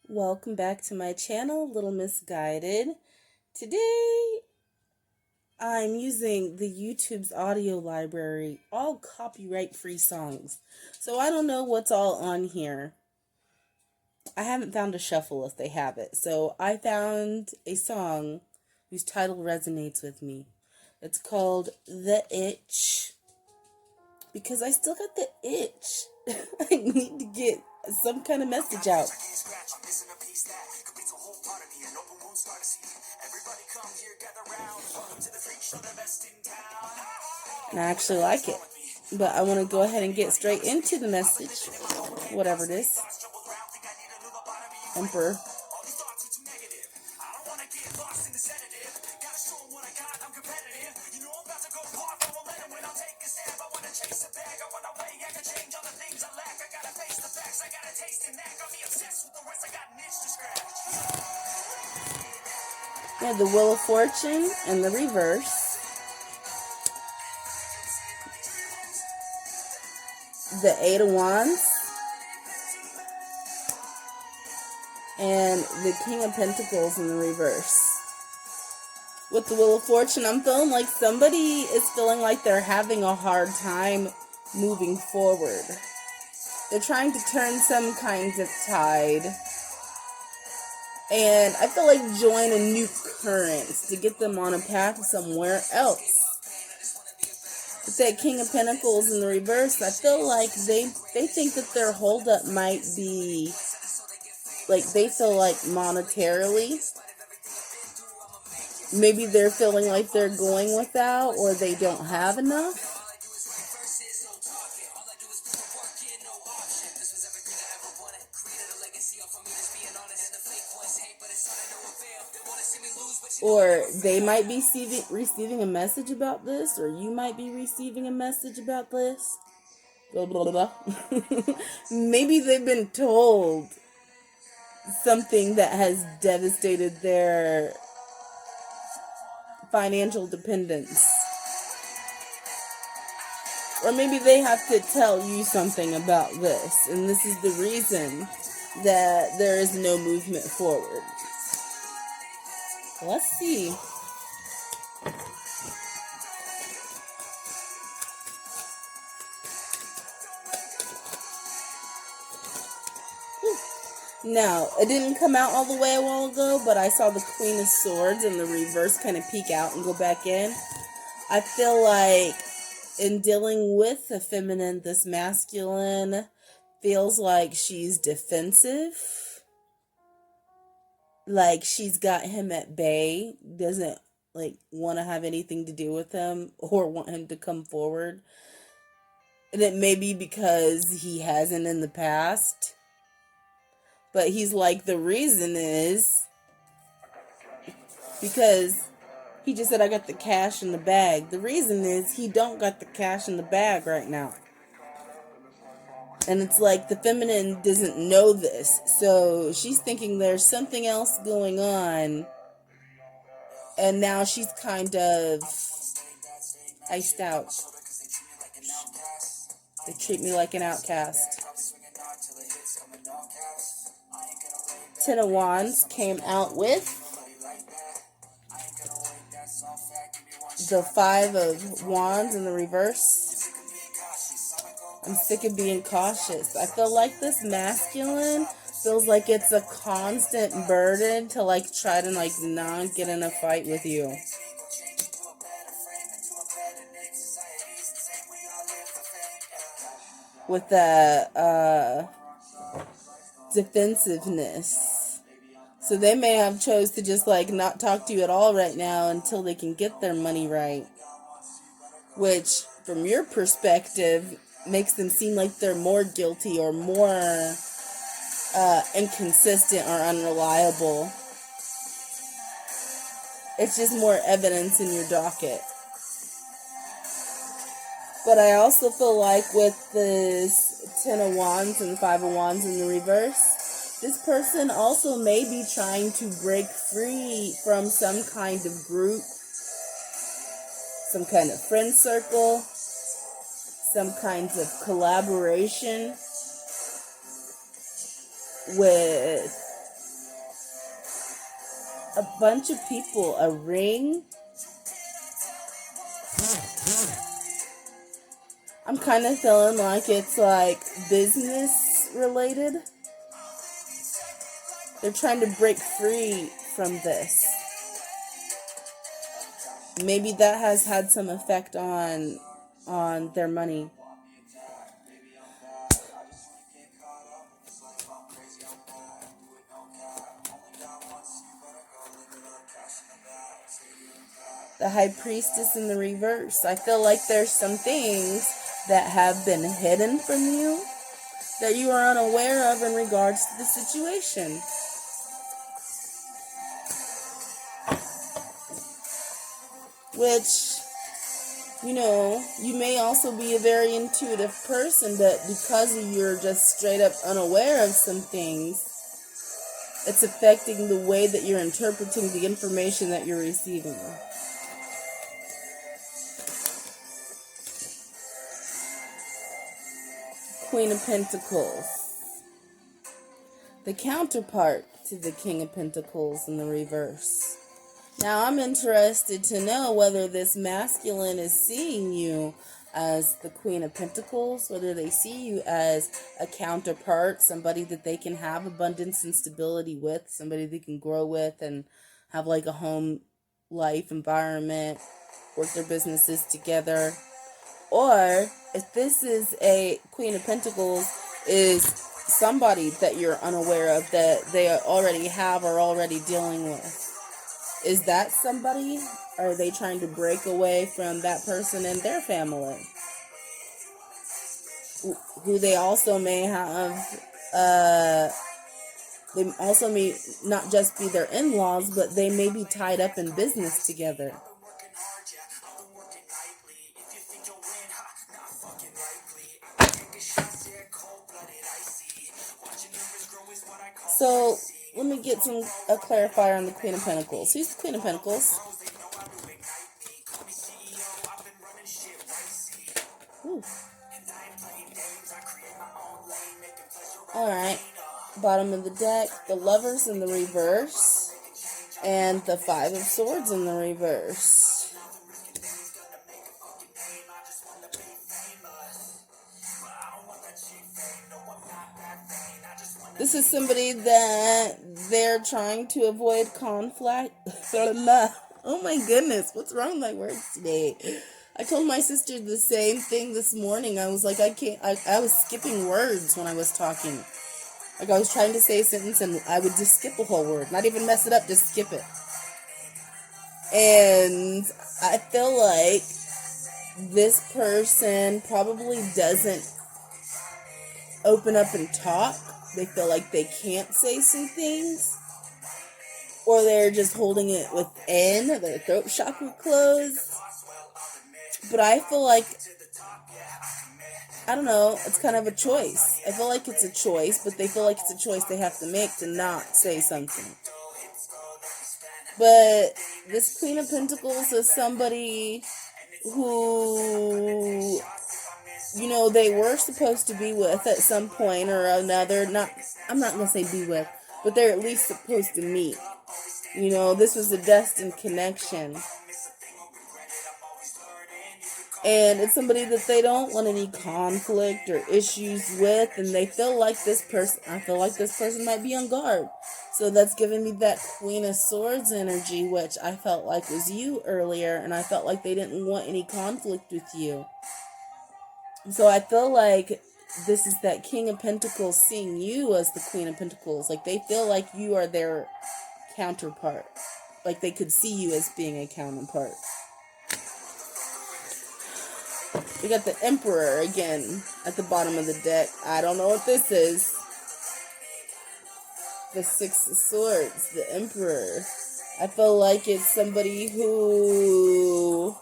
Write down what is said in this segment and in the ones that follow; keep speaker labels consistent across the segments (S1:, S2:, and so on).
S1: Welcome back to my channel, Little Misguided. Today, I'm using the YouTube's audio library, all copyright-free songs. So I don't know what's all on here. I haven't found a shuffle if they have it. So I found a song whose title resonates with me. It's called The Itch. Because I still got the itch. I need to get some kind of message out. And I actually like it. But I want to go ahead and get straight into the message. Whatever it is. Emperor. We have the Wheel of Fortune and the reverse. The Eight of Wands. And the King of Pentacles in the reverse. With the Wheel of Fortune, I'm feeling like somebody is feeling like they're having a hard time moving forward. They're trying to turn some kind of tide. And I feel like join a new current to get them on a path somewhere else. With that King of Pentacles in the reverse, I feel like they think that their holdup might be, like, they feel like monetarily. Maybe they're feeling like they're going without, or they don't have enough. Or they might be receiving a message about this, or you might be receiving a message about this. Blah, blah, blah. Maybe they've been told something that has devastated their financial dependence. Or maybe they have to tell you something about this, and this is the reason that there is no movement forward. Let's see. Now, it didn't come out all the way a while ago, but I saw the Queen of Swords in the reverse kind of peek out and go back in. I feel like in dealing with the feminine, this masculine feels like she's defensive. Like she's got him at bay, doesn't like want to have anything to do with him or want him to come forward. And it may be because he hasn't in the past. But he's like, the reason is because he just said, I got the cash in the bag. The reason is he don't got the cash in the bag right now. And it's like the feminine doesn't know this. So she's thinking there's something else going on. And now she's kind of iced out. They treat me like an outcast. Ten of Wands came out with the Five of Wands in the reverse. I'm sick of being cautious. I feel like this masculine feels like it's a constant burden to like try to like not get in a fight with you. With the defensiveness. So they may have chose to just like not talk to you at all right now until they can get their money right. Which, from your perspective, makes them seem like they're more guilty or more inconsistent or unreliable. It's just more evidence in your docket. But I also feel like with this Ten of Wands and the Five of Wands in the reverse, this person also may be trying to break free from some kind of group, some kind of friend circle, some kinds of collaboration with a bunch of people, a ring. I'm kind of feeling like it's like business related. They're trying to break free from this. Maybe that has had some effect on their money. The High Priestess in the reverse. I feel like there's some things that have been hidden from you that you are unaware of in regards to the situation. Which, you may also be a very intuitive person, but because you're just straight up unaware of some things, it's affecting the way that you're interpreting the information that you're receiving. Queen of Pentacles. The counterpart to the King of Pentacles in the reverse. Now, I'm interested to know whether this masculine is seeing you as the Queen of Pentacles, whether they see you as a counterpart, somebody that they can have abundance and stability with, somebody they can grow with and have like a home life environment, work their businesses together. Or if this is a Queen of Pentacles, is somebody that you're unaware of that they already have or already dealing with. Is that somebody? Or are they trying to break away from that person and their family? Who they also may have, they also may not just be their in-laws, but they may be tied up in business together. So, let me get a clarifier on the Queen of Pentacles. Who's the Queen of Pentacles? Ooh. Alright. Bottom of the deck, the Lovers in the reverse. And the Five of Swords in the reverse. This is somebody that they're trying to avoid conflict. Oh my goodness, what's wrong with my words today? I told my sister the same thing this morning. I was like, I was skipping words when I was talking. Like I was trying to say a sentence and I would just skip a whole word. Not even mess it up, just skip it. And I feel like this person probably doesn't open up and talk. They feel like they can't say some things. Or they're just holding it within. Their throat chakra closed. But I feel like, I don't know, it's kind of a choice. I feel like it's a choice, but they feel like it's a choice they have to make to not say something. But this Queen of Pentacles is somebody who, they were supposed to be with at some point or another. I'm not going to say be with, but they're at least supposed to meet. This was a destined connection. And it's somebody that they don't want any conflict or issues with. And they feel like I feel like this person might be on guard. So that's giving me that Queen of Swords energy, which I felt like was you earlier. And I felt like they didn't want any conflict with you. So I feel like this is that King of Pentacles seeing you as the Queen of Pentacles. Like they feel like you are their counterpart. Like they could see you as being a counterpart. We got the Emperor again at the bottom of the deck. I don't know what this is. The Six of Swords, the Emperor. I feel like it's somebody who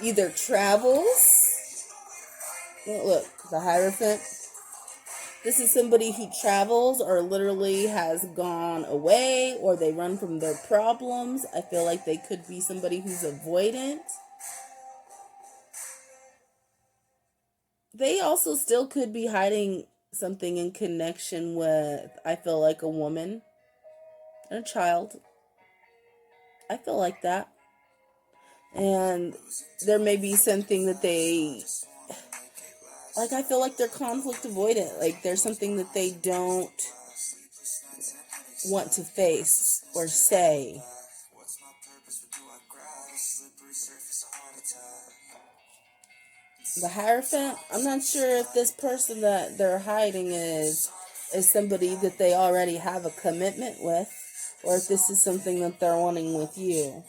S1: either travels. Look, the Hierophant. This is somebody who travels or literally has gone away or they run from their problems. I feel like they could be somebody who's avoidant. they also still could be hiding something in connection with, I feel like, a woman and a child. I feel like that. And there may be something that they, like, I feel like they're conflict avoidant. Like, there's something that they don't want to face or say. The Hierophant, I'm not sure if this person that they're hiding is somebody that they already have a commitment with, or if this is something that they're wanting with you.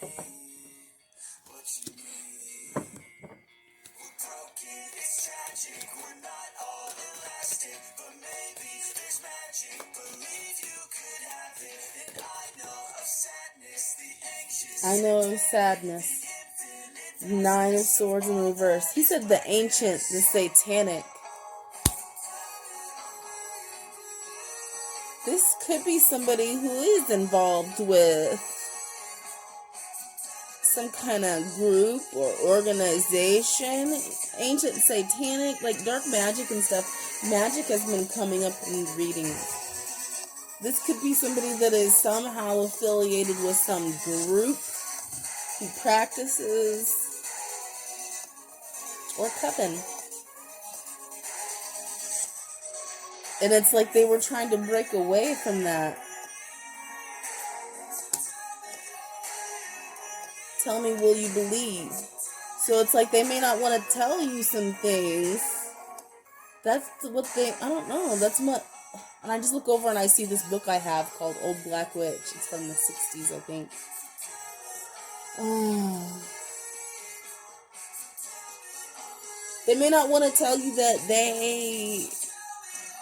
S1: I know of sadness. 9 of Swords in reverse. He said the ancient, the satanic. This could be somebody who is involved with some kind of group or organization. Ancient, satanic, like dark magic and stuff. Magic has been coming up in readings. This could be somebody that is somehow affiliated with some group who practices or coven. And it's like they were trying to break away from that. Tell me, will you believe? So it's like they may not want to tell you some things. That's what they, I don't know. That's what, and I just look over and I see this book I have called Old Black Witch. It's from the 60s, I think. Oh. They may not want to tell you that they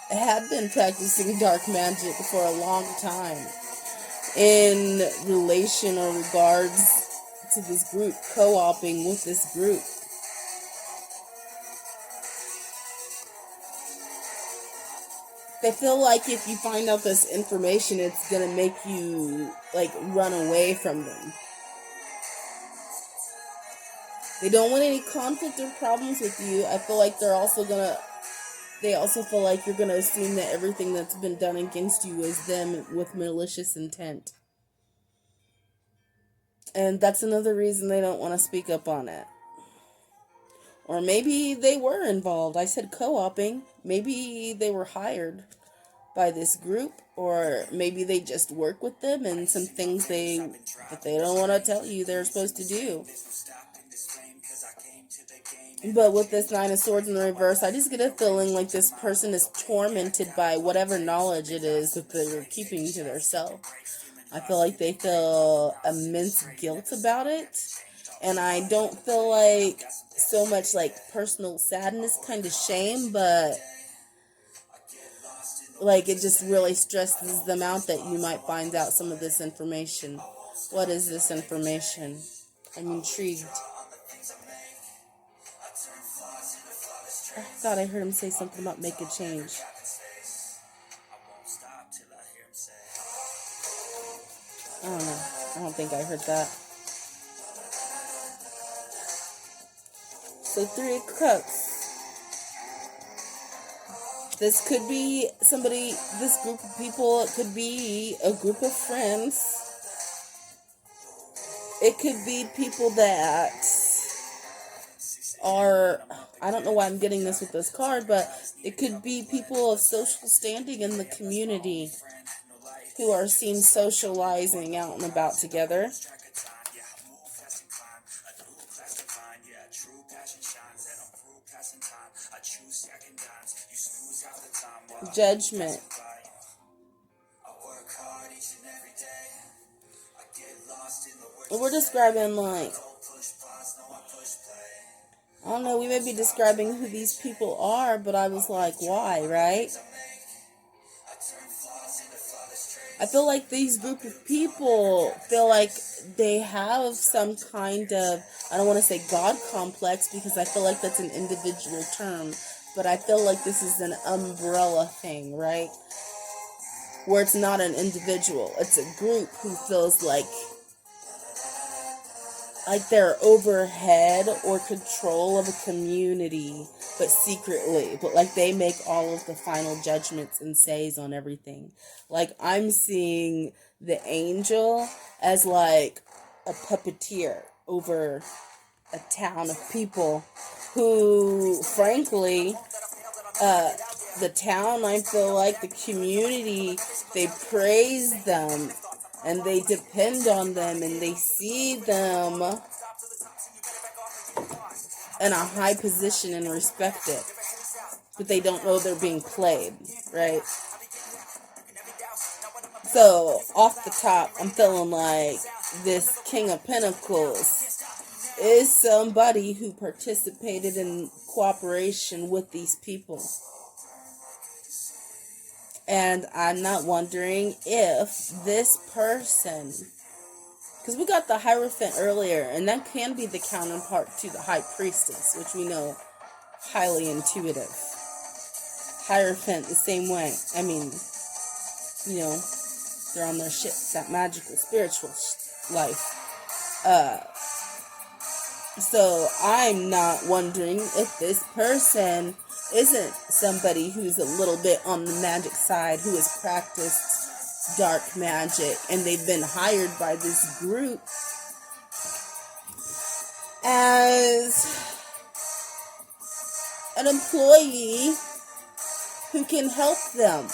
S1: have been practicing dark magic for a long time in relation or regards to this group, co-oping with this group. They feel like if you find out this information, it's going to make you, like, run away from them. They don't want any conflict or problems with you. I feel like they also feel like you're going to assume that everything that's been done against you is them with malicious intent. And that's another reason they don't want to speak up on it. Or maybe they were involved. I said co-oping. Maybe they were hired by this group, or maybe they just work with them and some things that they don't want to tell you they're supposed to do. But with this 9 of Swords in the reverse, I just get a feeling like this person is tormented by whatever knowledge it is that they're keeping to themselves. I feel like they feel immense guilt about it. And I don't feel like so much like personal sadness, kind of shame, but like it just really stresses them out that you might find out some of this information. What is this information? I'm intrigued. I thought I heard him say something about make a change. I don't know. I don't think I heard that. So 3 of Cups. This could be somebody, this group of people, it could be a group of friends. It could be people that are, I don't know why I'm getting this with this card, but it could be people of social standing in the community who are seen socializing out and about together. Judgment. We're describing like, I don't know, we may be describing who these people are, but I was like, why, right? I feel like these group of people feel like they have some kind of, I don't want to say God complex because I feel like that's an individual term, but I feel like this is an umbrella thing, right? Where it's not an individual, it's a group who feels like like they're overhead or control of a community, but secretly. But like they make all of the final judgments and says on everything. Like I'm seeing the angel as like a puppeteer over a town of people who, frankly, the town, I feel like the community, they praise them and they depend on them and they see them in a high position and respect it, but they don't know they're being played, right? So off the top, I'm feeling like this King of Pentacles is somebody who participated in cooperation with these people. And I'm not wondering if this person, because we got the Hierophant earlier, and that can be the counterpart to the High Priestess, which we know highly intuitive. Hierophant the same way. I mean, you know, they're on their shit, that magical spiritual life. So I'm not wondering if this person isn't somebody who's a little bit on the magic side, who has practiced dark magic, and they've been hired by this group as an employee who can help them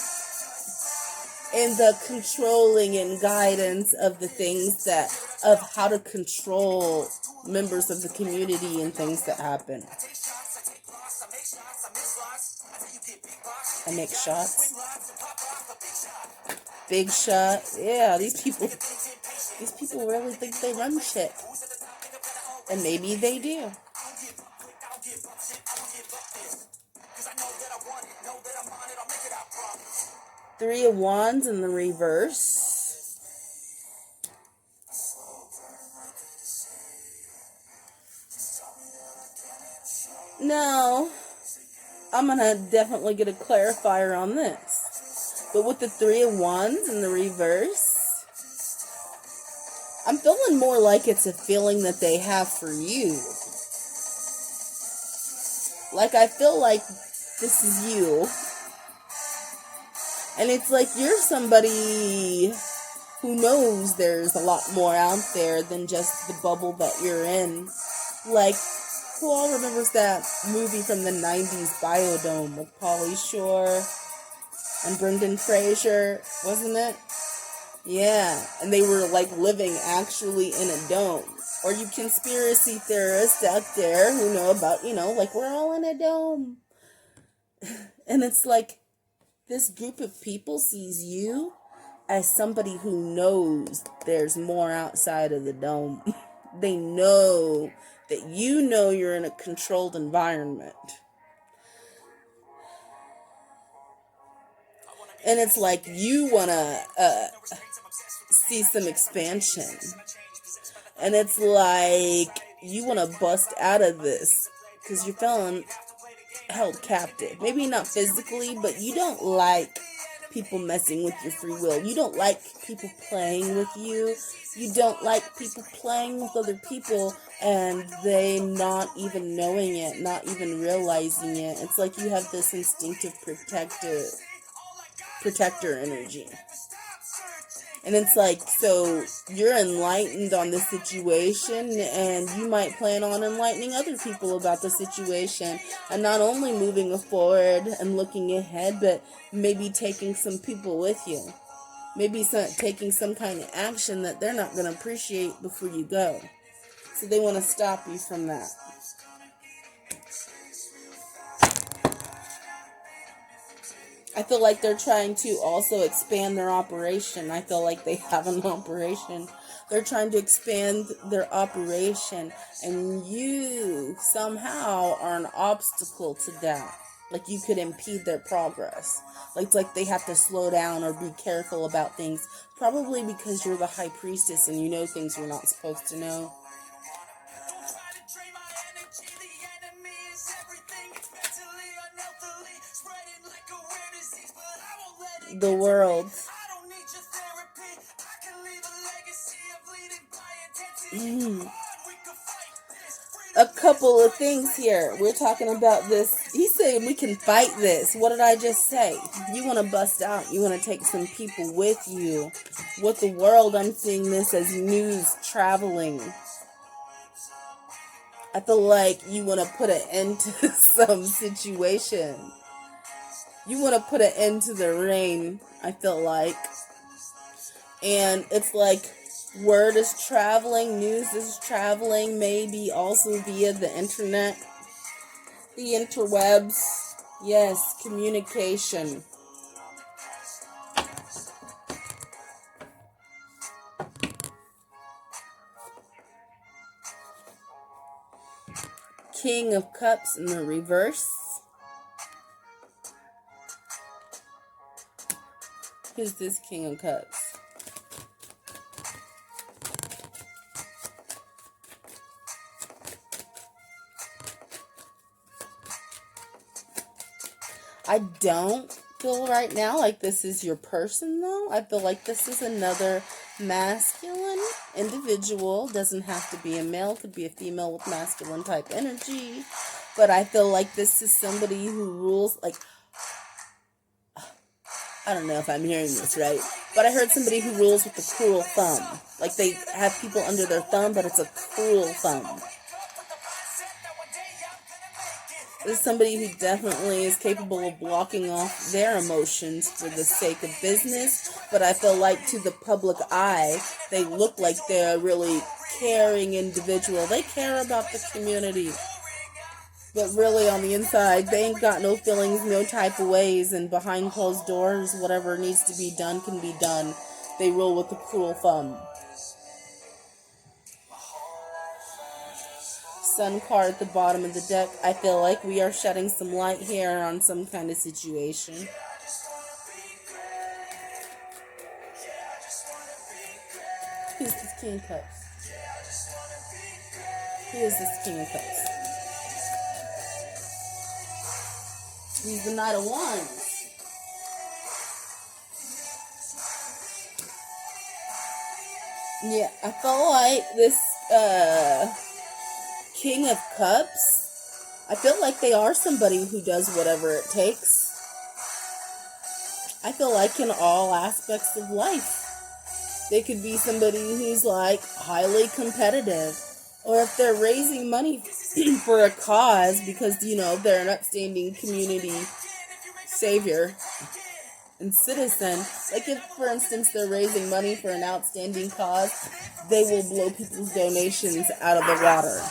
S1: in the controlling and guidance of the things that, of how to control members of the community and things that happen. I make shots. Big shot. Yeah, these people really think they run shit. And maybe they do. Three of Wands in the reverse. Now, I'm going to definitely get a clarifier on this. But with the Three of Wands in the reverse, I'm feeling more like it's a feeling that they have for you. Like, I feel like this is you. And it's like you're somebody who knows there's a lot more out there than just the bubble that you're in. Like, who all remembers that movie from the 90s, Biodome, with Pauly Shore and Brendan Fraser, wasn't it? Yeah, and they were like living actually in a dome. Or you conspiracy theorists out there who know about, like we're all in a dome. And it's like this group of people sees you as somebody who knows there's more outside of the dome. They know that you're in a controlled environment. And it's like you want to see some expansion. And it's like you want to bust out of this because you're feeling held captive. Maybe not physically, but you don't like people messing with your free will. You don't like people playing with you. You don't like people playing with other people and they not even knowing it, not even realizing it. It's like you have this instinctive protector energy. And it's like, so you're enlightened on the situation and you might plan on enlightening other people about the situation and not only moving forward and looking ahead, but maybe taking some people with you. Maybe taking some kind of action that they're not going to appreciate before you go. So they want to stop you from that. I feel like they're trying to also expand their operation. I feel like they have an operation. They're trying to expand their operation, and you somehow are an obstacle to that. Like you could impede their progress. Like they have to slow down or be careful about things. Probably because you're the high priestess and you know things you're not supposed to know. The world. a couple of things here. We're talking about this. He's saying we can fight this. What did I just say? You want to bust out. You want to take some people with you. With the world, I'm seeing this as news traveling. I feel like you want to put an end to some situation. You want to put an end to the rain, I feel like. And it's like word is traveling, news is traveling, maybe also via the internet, the interwebs. Yes, communication. King of Cups in the reverse. Who's this King of Cups? I don't feel right now like this is your person, though. I feel like this is another masculine individual. Doesn't have to be a male. Could be a female with masculine type energy. But I feel like this is somebody who rules, like, I don't know if I'm hearing this right, but I heard somebody who rules with a cruel thumb. Like they have people under their thumb, but it's a cruel thumb. This is somebody who definitely is capable of blocking off their emotions for the sake of business, but I feel like to the public eye, they look like they're a really caring individual. They care about the community. But really, on the inside, they ain't got no feelings, no type of ways, and behind closed doors, whatever needs to be done can be done. They rule with a cruel thumb. Sun card at the bottom of the deck. I feel like we are shedding some light here on some kind of situation. Who's this King of Cups? Who is this King of Cups? He's the Knight of Wands. Yeah, I feel like this King of Cups, I feel like they are somebody who does whatever it takes. I feel like in all aspects of life. They could be somebody who's like highly competitive. Or if they're raising money for a cause because, you know, they're an upstanding community savior and citizen. Like if, for instance, they're raising money for an outstanding cause, they will blow people's donations out of the water.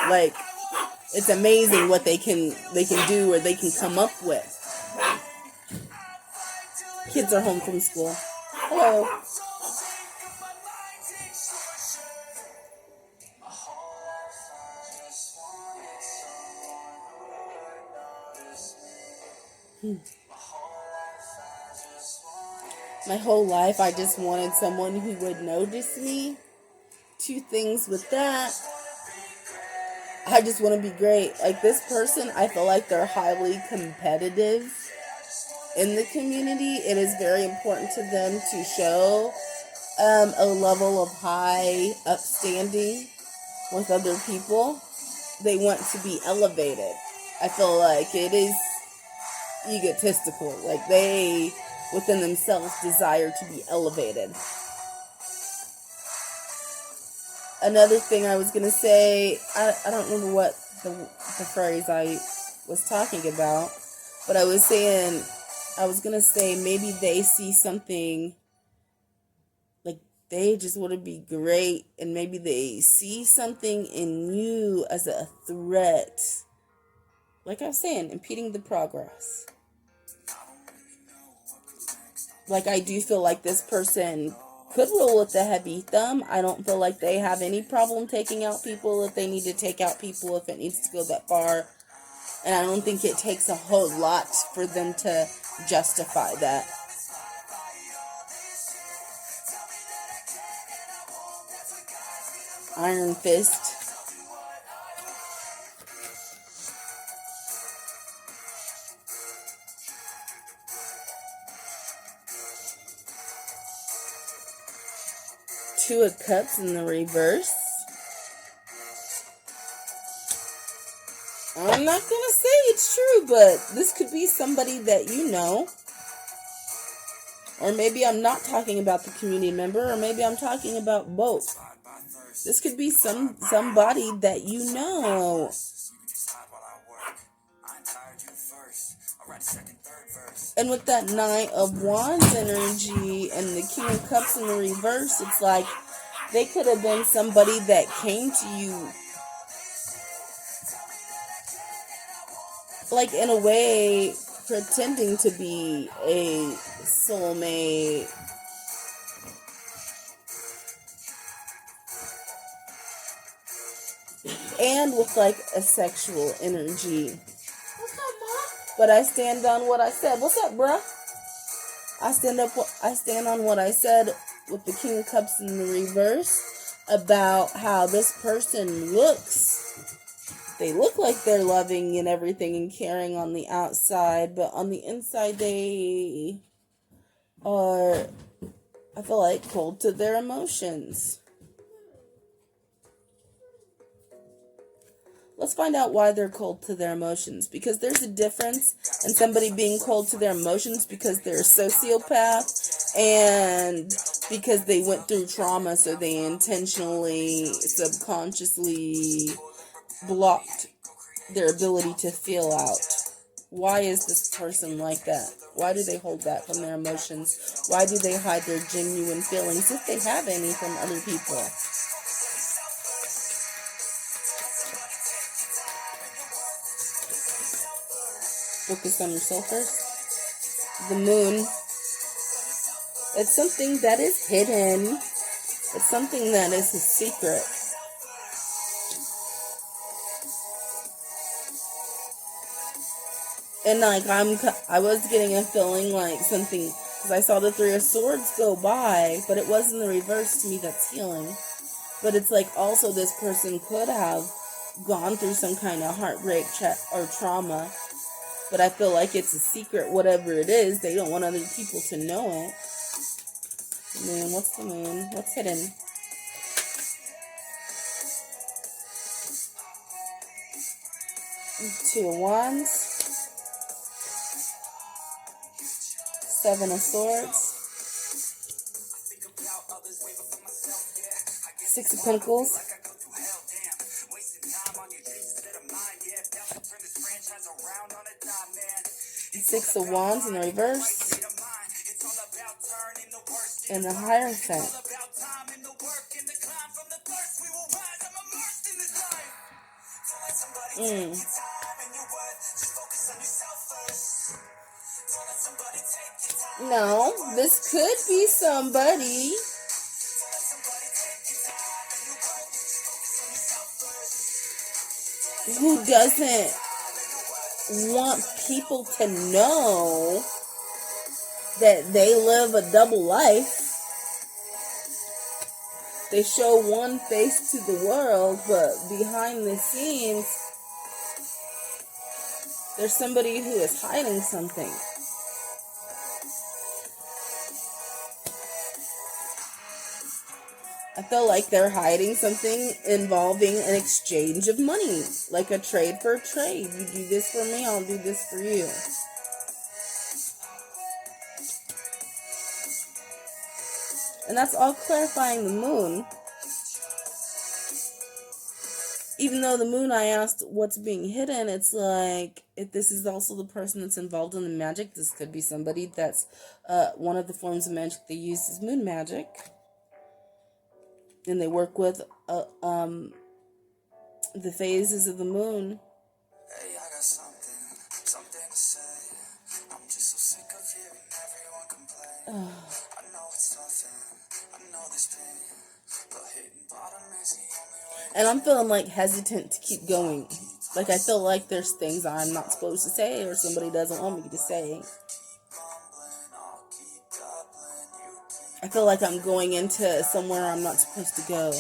S1: Like, it's amazing what they can do or they can come up with. Kids are home from school. Hello. My whole life, I just wanted someone who would notice me. Two things with that. I just want to be great. Like this person, I feel like they're highly competitive in the community. It is very important to them to show a level of high upstanding with other people. They want to be elevated. I feel like it is egotistical. Like they, within themselves, desire to be elevated. Another thing I was going to say, I don't remember what the phrase I was talking about, but I was going to say maybe they see something, like they just want to be great, and maybe they see something in you as a threat. Like I was saying, impeding the progress. Like I do feel like this person could rule with a heavy thumb. I don't feel like they have any problem taking out people if they need to take out people, if it needs to go that far. And I don't think it takes a whole lot for them to justify that. Iron Fist. Two of Cups in the reverse. I'm not gonna say it's true, but this could be somebody that you know. Or maybe I'm not talking about the community member, or maybe I'm talking about both. This could be somebody that you know. And with that Knight of Wands energy and the King of Cups in the reverse, it's like they could have been somebody that came to you, like in a way, pretending to be a soulmate. And with like a sexual energy. What's up, Mom? But I stand on what I said. What's up, bruh? I stand on what I said with the King of Cups in the reverse about how this person looks. They look like they're loving and everything and caring on the outside, but on the inside they are, I feel like, cold to their emotions. Let's find out why they're cold to their emotions. Because there's a difference in somebody being cold to their emotions because they're a sociopath and because they went through trauma, so they intentionally, subconsciously blocked their ability to feel out. Why is this person like that? Why do they hold that from their emotions? Why do they hide their genuine feelings, if they have any, from other people? Focus on yourself first. The moon. It's something that is hidden. It's something that is a secret. And like I was getting a feeling like something, because I saw the Three of Swords go by, but it was in the reverse to me. That's healing. But it's like also this person could have gone through some kind of heartbreak or trauma. But I feel like it's a secret, whatever it is. They don't want other people to know it. Moon, what's the moon? What's hidden? Two of Wands. Seven of Swords. Six of Pentacles. Six of Wands in the reverse. And the Hierophant. No, this could be somebody who doesn't want people to know that they live a double life. They show one face to the world, but behind the scenes, there's somebody who is hiding something. I feel like they're hiding something involving an exchange of money, like a trade for a trade. You do this for me, I'll do this for you. And that's all clarifying the moon. Even though the moon, I asked what's being hidden, it's like, if this is also the person that's involved in the magic, this could be somebody that's, one of the forms of magic they use is moon magic. And they work with the phases of the moon. Hey, I got something to say. I'm just so sick of hearing everyone complain. I know it's tough and I know this pain, but hitting bottom is the only way. And I'm feeling like hesitant to keep going. Like I feel like there's things I'm not supposed to say or somebody doesn't want me to say. I feel like I'm going into somewhere I'm not supposed to go.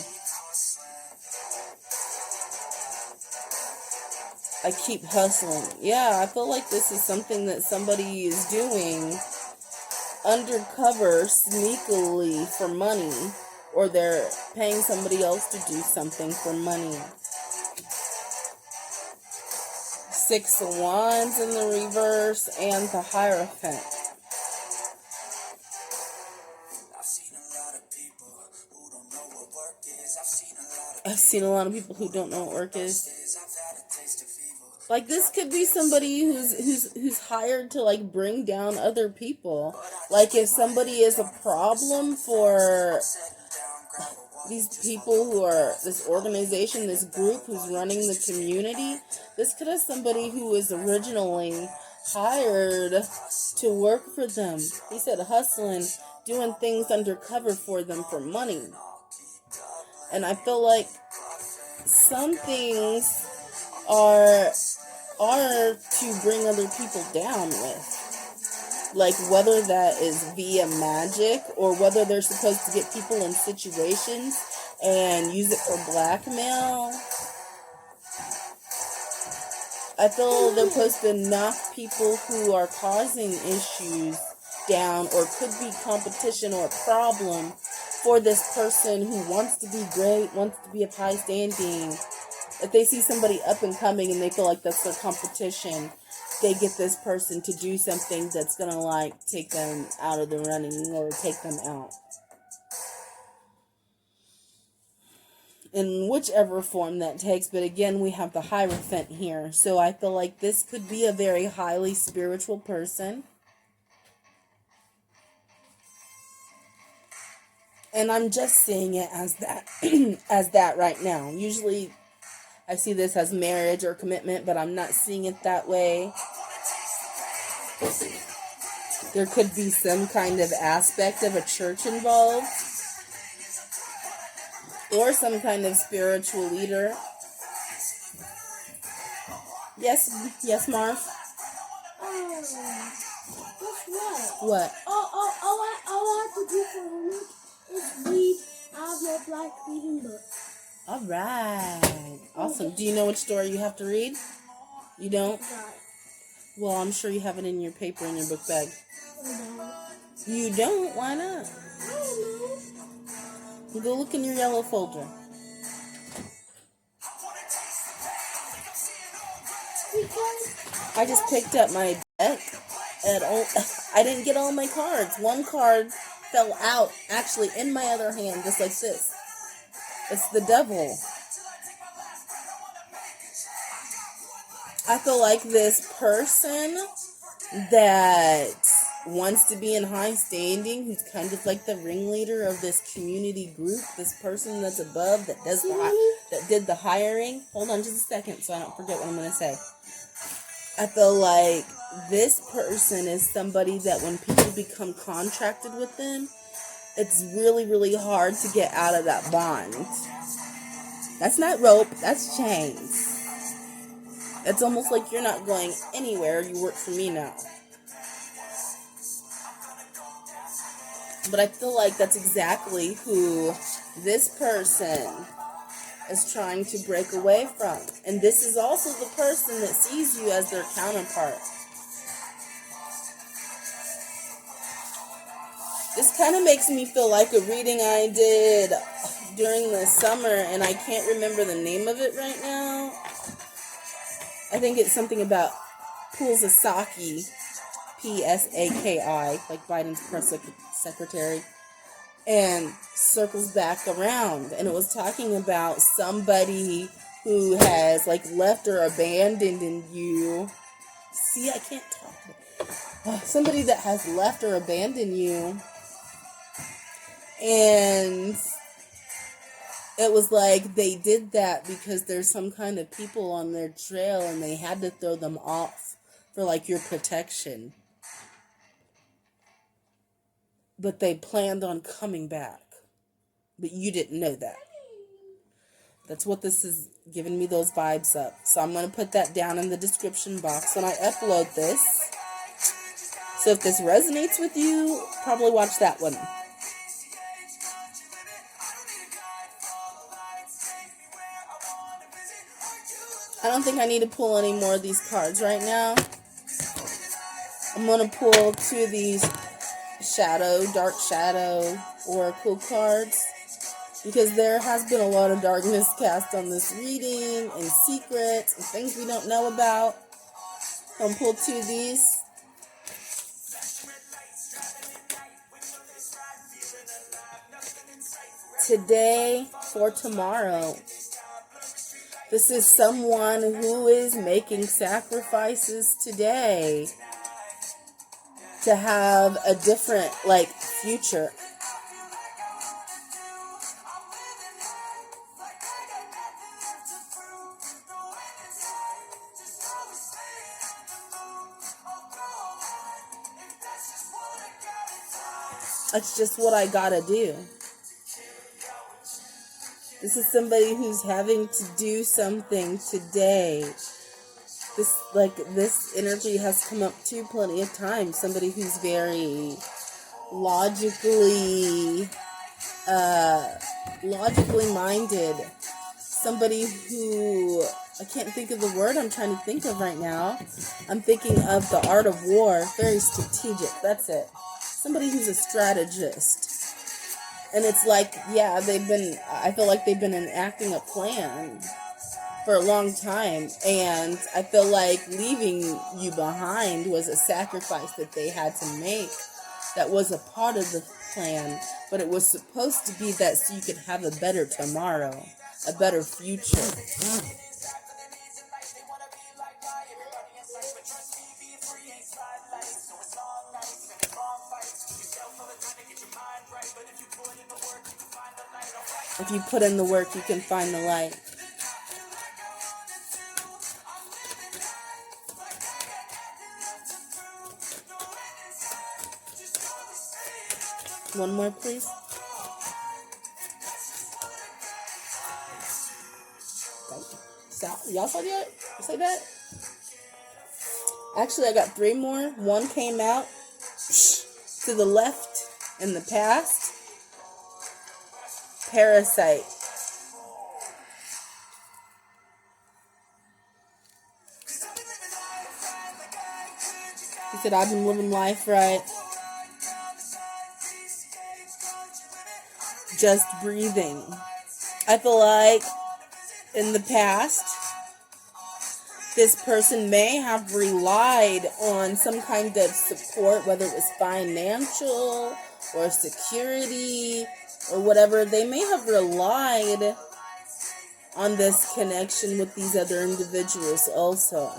S1: I keep hustling. Yeah, I feel like this is something that somebody is doing undercover, sneakily for money. Or they're paying somebody else to do something for money. Six of Wands in the reverse, and the Hierophant. I've seen a lot of people who don't know what work is. Like, this could be somebody who's hired to, like, bring down other people. Like, if somebody is a problem for these people who are, this organization, this group who's running the community, this could have somebody who was originally hired to work for them. He said hustling, doing things undercover for them for money. And I feel like some things are to bring other people down with. Like, whether that is via magic or whether they're supposed to get people in situations and use it for blackmail. I feel they're supposed to knock people who are causing issues down or could be competition or problem for this person who wants to be great, wants to be of high standing. If they see somebody up and coming and they feel like that's their competition, they get this person to do something that's going to, like, take them out of the running or take them out. In whichever form that takes. But again, we have the Hierophant here. So I feel like this could be a very highly spiritual person. And I'm just seeing it as that, as that right now. Usually I see this as marriage or commitment, but I'm not seeing it that way. There could be some kind of aspect of a church involved, or some kind of spiritual leader. Yes, Marv?
S2: Guess what?
S1: What?
S2: All I have to do for a week is read out of your black reading book.
S1: Alright. Awesome. Do you know which story you have to read? You don't?
S2: Right.
S1: Well, I'm sure you have it in your paper in your book bag.
S2: No.
S1: You don't? Why not?
S2: I don't know.
S1: Go look in your yellow folder.
S2: Because
S1: I just picked up my deck. I didn't get all my cards. One card fell out, actually, in my other hand, just like this. It's the Devil. I feel like this person that wants to be in high standing, who's kind of like the ringleader of this community group, this person that's above, that did the hiring. Hold on just a second so I don't forget what I'm going to say. I feel like this person is somebody that when people become contracted with them, it's really, really hard to get out of that bond. That's not rope, that's chains. It's almost like you're not going anywhere, you work for me now. But I feel like that's exactly who this person is trying to break away from. And this is also the person that sees you as their counterpart. This kind of makes me feel like a reading I did during the summer, and I can't remember the name of it right now. I think it's something about Psaki, Psaki, like Biden's press secretary, and circles back around. And it was talking about somebody who has, like, left or abandoned you. See, I can't talk. Somebody that has left or abandoned you. And it was like they did that because there's some kind of people on their trail and they had to throw them off for, like, your protection. But they planned on coming back. But you didn't know that. That's what this is giving me those vibes up. So I'm going to put that down in the description box when I upload this. So if this resonates with you, probably watch that one. I don't think I need to pull any more of these cards right now. I'm going to pull two of these dark shadow oracle cards, because there has been a lot of darkness cast on this reading and secrets and things we don't know about. I'm pull two of these. Today for tomorrow. This is someone who is making sacrifices today to have a different, future. That's just what I gotta do. This is somebody who's having to do something today. This energy has come up to plenty of times. Somebody who's very logically minded. Somebody who, I can't think of the word I'm trying to think of right now. I'm thinking of the art of war. Very strategic. That's it. Somebody who's a strategist. And it's I feel like they've been enacting a plan for a long time. And I feel like leaving you behind was a sacrifice that they had to make. That was a part of the plan. But it was supposed to be that so you could have a better tomorrow. A better future. If you put in the work, you can find the light. One more, please. Y'all saw that? You say that? Actually, I got 3 more. One came out to the left in the past. Parasite. He said, I've been living life right. Just breathing. I feel like in the past, this person may have relied on some kind of support, whether it was financial or security or whatever. They may have relied on this connection with these other individuals also.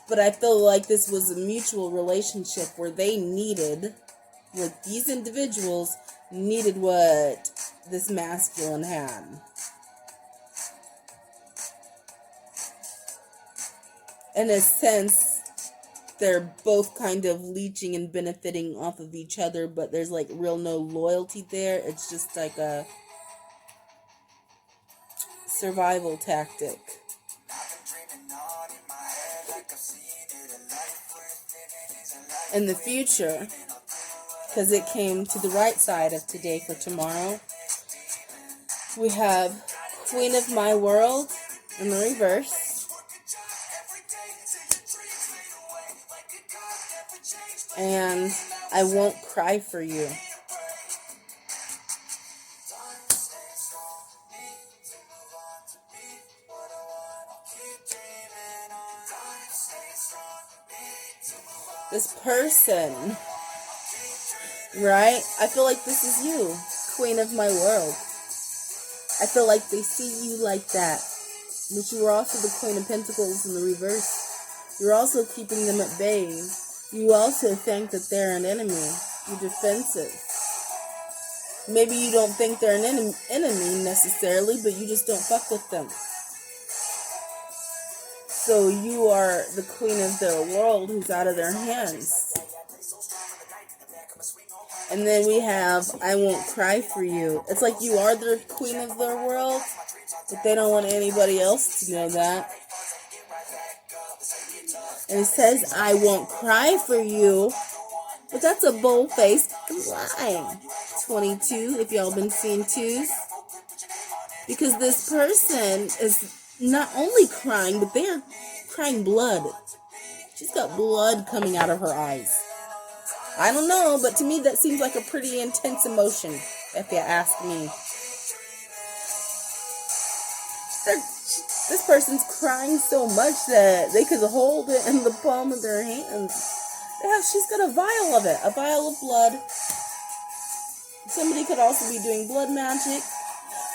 S1: But I feel like this was a mutual relationship where these individuals needed what this masculine had. In a sense, they're both kind of leeching and benefiting off of each other, but there's no loyalty there. It's just like a survival tactic. In the future, because it came to the right side of today for tomorrow, we have Queen of My World in the reverse. And I won't cry for you. This person, right? I feel like this is you, Queen of My World. I feel like they see you like that. But you are also the Queen of Pentacles in the reverse. You're also keeping them at bay. You also think that they're an enemy. You're defensive. Maybe you don't think they're an enemy necessarily, but you just don't fuck with them. So you are the queen of their world who's out of their hands. And then we have, I won't cry for you. It's like you are the queen of their world, but they don't want anybody else to know that. And it says, I won't cry for you. But that's a bold-faced lie. 22, if y'all been seeing twos. Because this person is not only crying, but they're crying blood. She's got blood coming out of her eyes. I don't know, but to me that seems like a pretty intense emotion, if you ask me. This person's crying so much that they could hold it in the palm of their hands. Yeah, she's got a vial of it, a vial of blood. Somebody could also be doing blood magic.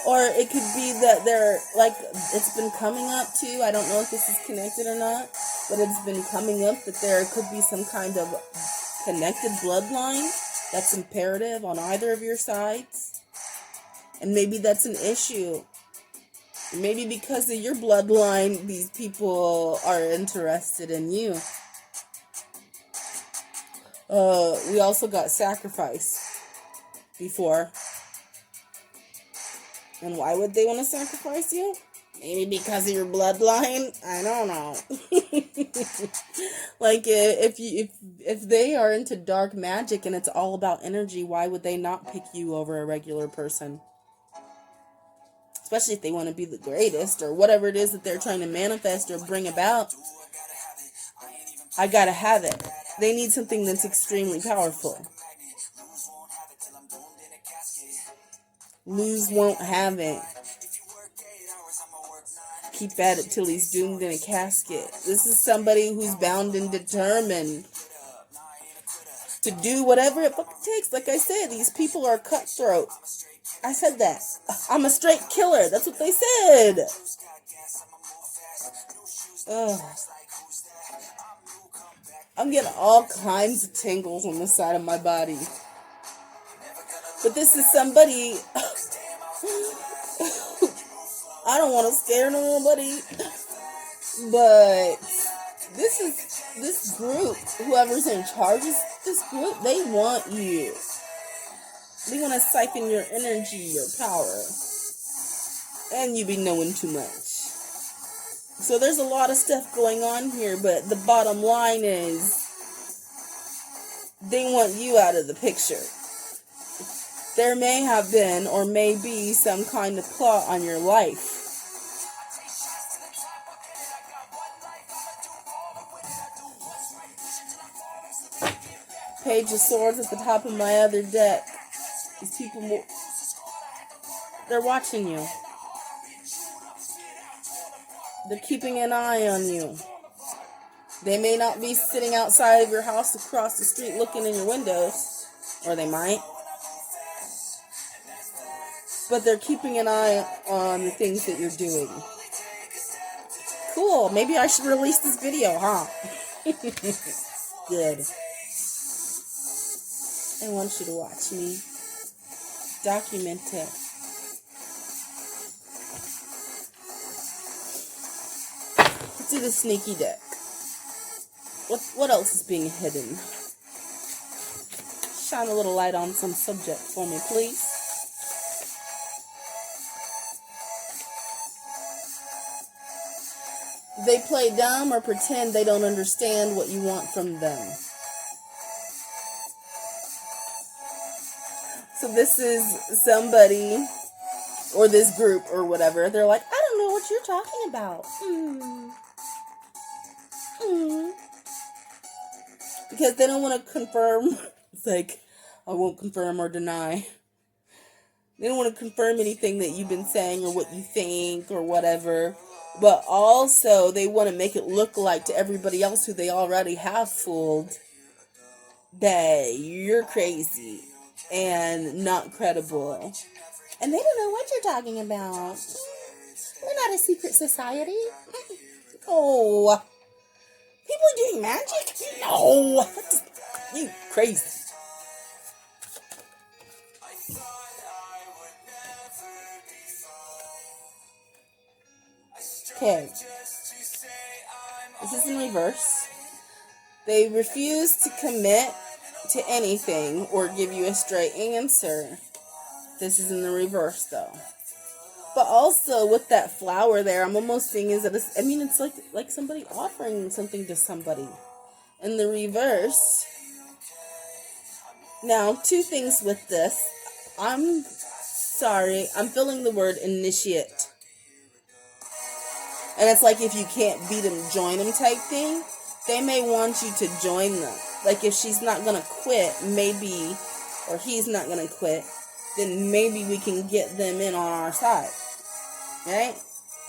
S1: Or it could be that they're, like, it's been coming up too. I don't know if this is connected or not. But it's been coming up that there could be some kind of connected bloodline that's imperative on either of your sides. And maybe that's an issue. Maybe because of your bloodline, these people are interested in you. We also got sacrifice before. And why would they want to sacrifice you? Maybe because of your bloodline? I don't know. Like, if they are into dark magic and it's all about energy, why would they not pick you over a regular person? Especially if they want to be the greatest or whatever it is that they're trying to manifest or bring about. I gotta have it. They need something that's extremely powerful. Lose won't have it. Keep at it till he's doomed in a casket. This is somebody who's bound and determined to do whatever it fucking takes. Like I said, these people are cutthroat. I said that. I'm a straight killer. That's what they said. Ugh. I'm getting all kinds of tingles on the side of my body. But this is somebody... I don't want to scare nobody. But this group, whoever's in charge of this group, they want you. They want to siphon your energy, your power. And you be knowing too much. So there's a lot of stuff going on here, but the bottom line is they want you out of the picture. There may have been or may be some kind of plot on your life. Page of Swords at the top of my other deck. These people, they're watching you. They're keeping an eye on you. They may not be sitting outside of your house across the street looking in your windows. Or they might. But they're keeping an eye on the things that you're doing. Cool. Maybe I should release this video, huh? Good. I want you to watch me. Document it. Let's do the sneaky deck. What else is being hidden? Shine a little light on some subject for me, please. They play dumb or pretend they don't understand what you want from them. So this is somebody, or this group, or whatever. They're like, I don't know what you're talking about. Because they don't want to confirm. It's like, I won't confirm or deny. They don't want to confirm anything that you've been saying or what you think or whatever. But also, they want to make it look like to everybody else who they already have fooled that you're crazy and not credible. And they don't know what you're talking about. We're not a secret society. Oh. People are doing magic? No. You crazy. Okay. This is in reverse. They refuse to commit to anything or give you a straight answer. This is in the reverse, though. But also with that flower there, I'm almost seeing is that it's like somebody offering something to somebody. In the reverse. Now, two things with this. I'm sorry, I'm feeling the word initiate. And it's like if you can't beat them, join them type thing. They may want you to join them. Like if she's not going to quit, maybe, or he's not going to quit, then maybe we can get them in on our side. Right?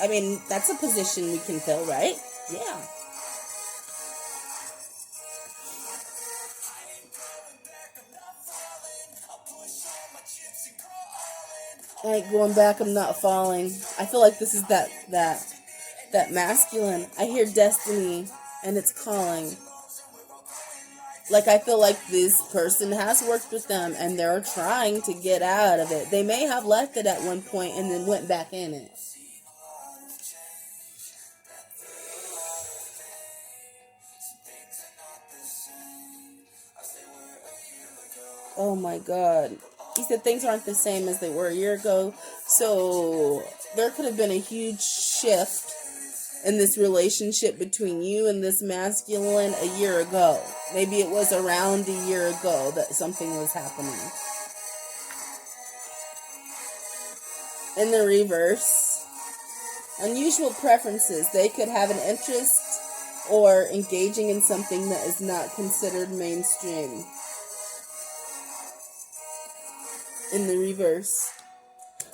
S1: I mean, that's a position we can fill, right? Yeah. I ain't going back, I'm not falling. I feel like this is that masculine. I hear destiny and it's calling. Like, I feel like this person has worked with them and they're trying to get out of it. They may have left it at one point and then went back in it. Oh my God. He said things aren't the same as they were a year ago. So there could have been a huge shift in this relationship between you and this masculine a year ago. Maybe it was around a year ago that something was happening. In the reverse, unusual preferences. They could have an interest or engaging in something that is not considered mainstream. In the reverse.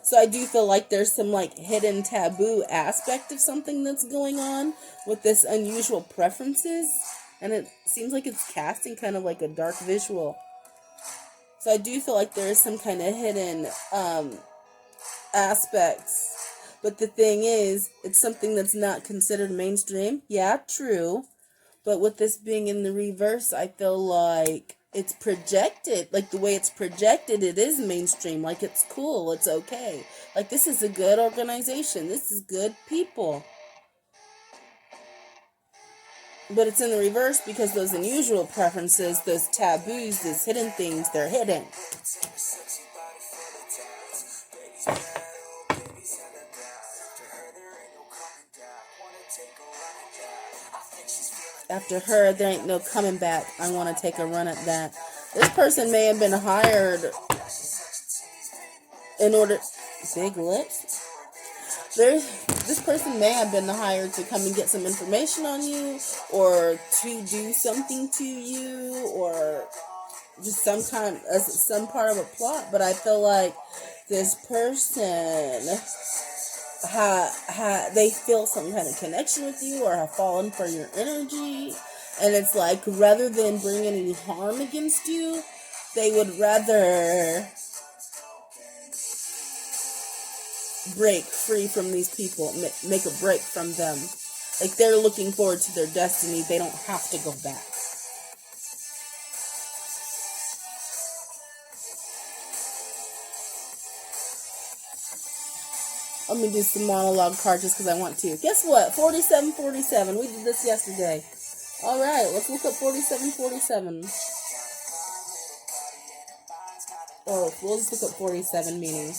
S1: So I do feel like there's some like hidden taboo aspect of something that's going on with this unusual preferences. And it seems like it's casting kind of like a dark visual. So I do feel like there is some kind of hidden aspects. But the thing is, it's something that's not considered mainstream. Yeah, true. But with this being in the reverse, I feel like it's projected. Like the way it's projected, it is mainstream. Like it's cool. It's okay. Like this is a good organization. This is good people. But it's in the reverse because those unusual preferences, those taboos, those hidden things, they're hidden. After her, there ain't no coming back. I want to take a run at that. This person may have been hired in order... Big lips? This person may have been hired to come and get some information on you, or to do something to you, or just some part of a plot. But I feel like this person... they feel some kind of connection with you or have fallen for your energy, and it's like rather than bring any harm against you, they would rather break free from these people, make a break from them. Like they're looking forward to their destiny. They don't have to go back. Let me do some monologue cards just because I want to. Guess what? 4747. We did this yesterday. Alright, let's look up 4747. Oh, we'll just look up 47 meaning.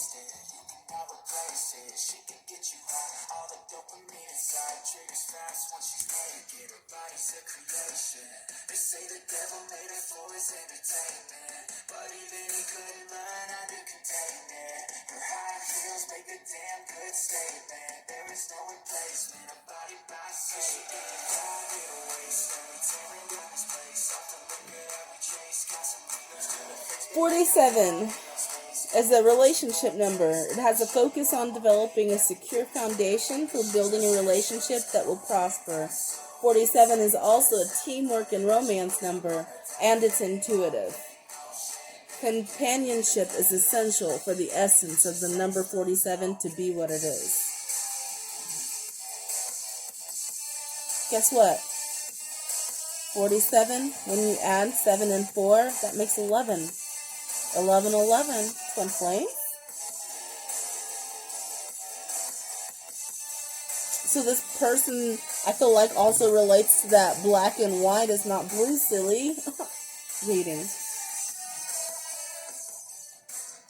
S1: $47 is a relationship number. It has a focus on developing a secure foundation for building a relationship that will prosper. 47 is also a teamwork and romance number, and it's intuitive. Companionship is essential for the essence of the number 47 to be what it is. Guess what? 47, when you add 7 and 4, that makes 11. 11, twin flame. So this person, I feel like, also relates to that black and white is not blue, silly reading.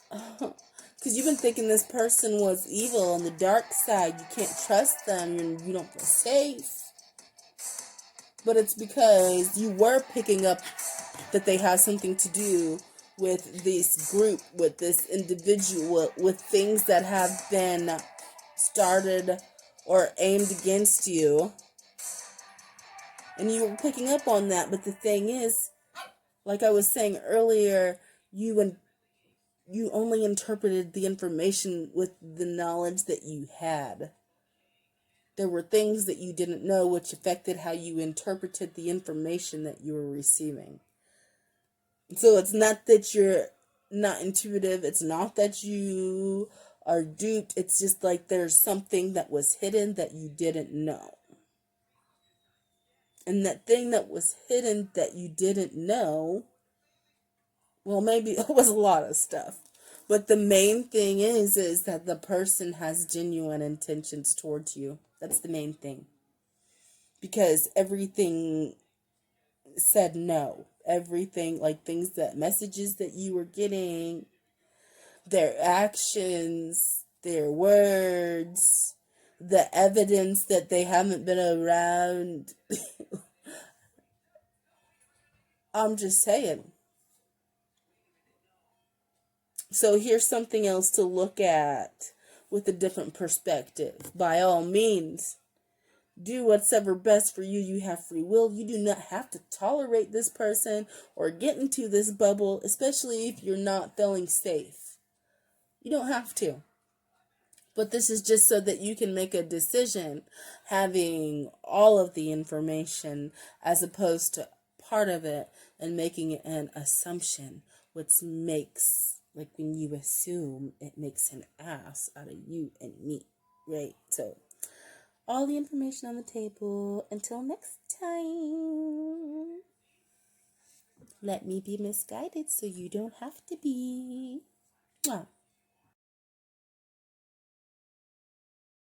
S1: Because you've been thinking this person was evil on the dark side. You can't trust them. You don't feel safe. But it's because you were picking up that they have something to do with this group, with this individual, with things that have been started or aimed against you. And you were picking up on that. But the thing is, like I was saying earlier, you only interpreted the information with the knowledge that you had. There were things that you didn't know which affected how you interpreted the information that you were receiving. So it's not that you're not intuitive. It's not that you are duped. It's just like there's something that was hidden that you didn't know. And that thing that was hidden that you didn't know, well, maybe it was a lot of stuff. But the main thing is that the person has genuine intentions towards you. That's the main thing. Because everything said no. Everything, like things that, messages that you were getting, their actions, their words, the evidence that they haven't been around. I'm just saying. So here's something else to look at with a different perspective. By all means, do whatever best for you. You have free will. You do not have to tolerate this person or get into this bubble, especially if you're not feeling safe. You don't have to. But this is just so that you can make a decision having all of the information as opposed to part of it and making it an assumption, which makes, like when you assume, it makes an ass out of you and me, right? So all the information on the table. Until next time, let me be misguided so you don't have to be. Mwah.